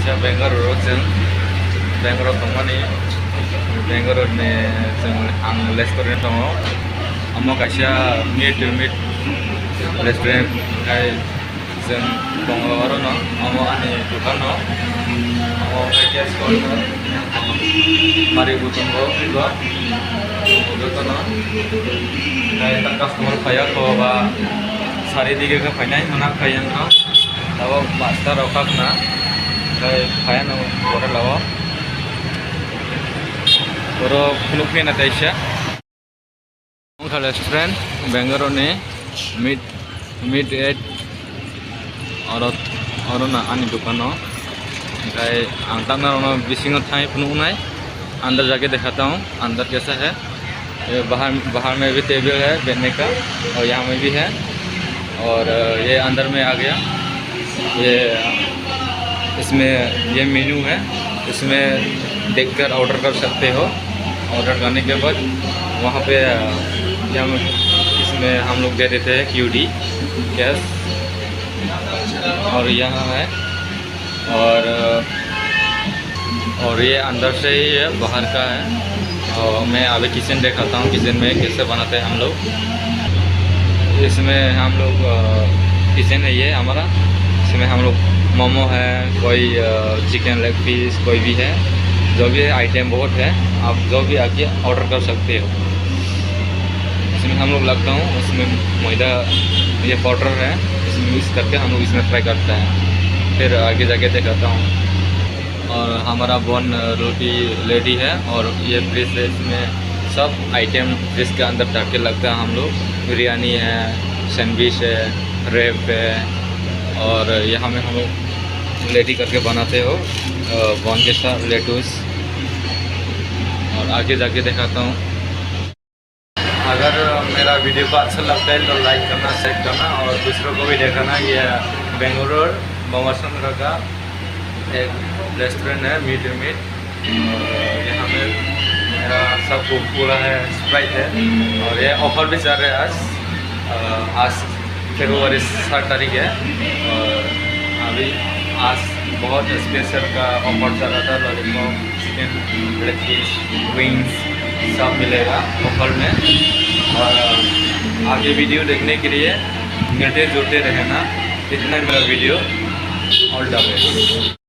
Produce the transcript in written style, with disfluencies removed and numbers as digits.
बेंगालुरु जों बेंगालुरु थांनानै बेंगालुरुनि जों आं रेस्टुरेन्ट दङ आमा खायसेया मिट रेस्टुरेन्ट जों दङ आरो न आमा आंनि दुकान दं आमा खायसेया स्टल दं मारि बुथुमबो बेखौ दङ दा कास्टमार फैया बा सारि दिगे के फैनाय मना फैयन न दाबो मास्टार अखाखना फैयन बरे लाव बरो खुलुफे ना ताइसा मुथा रेस्टुरेंट बेंगालुरु ने मिट एट और ना आनी दुकान आं तक बिसिंग थाई फुनुनाय अंदर जाके दिखाता हूँ अंदर कैसा है। बाहर में भी टेबल है बैठने का और यहाँ में भी है और ये अंदर में आ गया। ये इसमें ये मेन्यू है, इसमें देखकर ऑर्डर कर सकते हो। ऑर्डर करने के बाद वहाँ पे इसमें हम लोग दे देते हैं QD कैश और यहाँ है और ये अंदर से ही है बाहर का है। और मैं अभी किचन दिखाता हूँ किचन में कैसे बनाते हैं हम लोग। इसमें हम लोग किचन है ये हमारा, इसमें हम लोग मोमो है, कोई चिकन लेग पीस कोई भी है, जो भी है आइटम बहुत है, आप जो भी आके ऑर्डर कर सकते हो। इसमें हम लोग लगता हूँ उसमें मैदा ये पाउडर है, इसमें मिक्स करके हम लोग इसमें फ्राई करते हैं। फिर आगे जाके दिखाता हूँ। और हमारा बॉन रोटी रेडी है और ये फ्रिज है, इसमें सब आइटम फ्रिज के अंदर डाल के लगता है। हम लोग बिरयानी है, सैंडविच है, रैप है और यहाँ में हम लोग रेडी करके बनाते हो बॉन के साथ लेटूस। और आगे जाके दिखाता हूँ। अगर मेरा वीडियो को अच्छा लगता है तो लाइक करना, शेयर करना और दूसरों को भी दिखाना। ये बेंगलुरु बमरचंद्र का एक रेस्टोरेंट है मीट यहाँ में मेरा सब पूरा है, स्प्राइट है और ये ऑफर भी चल रहा है। आज फरवरी 7 तारीख है और अभी आज बहुत स्पेशल का ऑफर चल रहा था। Lollipop, chicken leg piece, wings सब मिलेगा ऑफर में। और आगे वीडियो देखने के लिए मिलते जुलते रहना। इतना मेरा वीडियो ऑल द बेस्ट।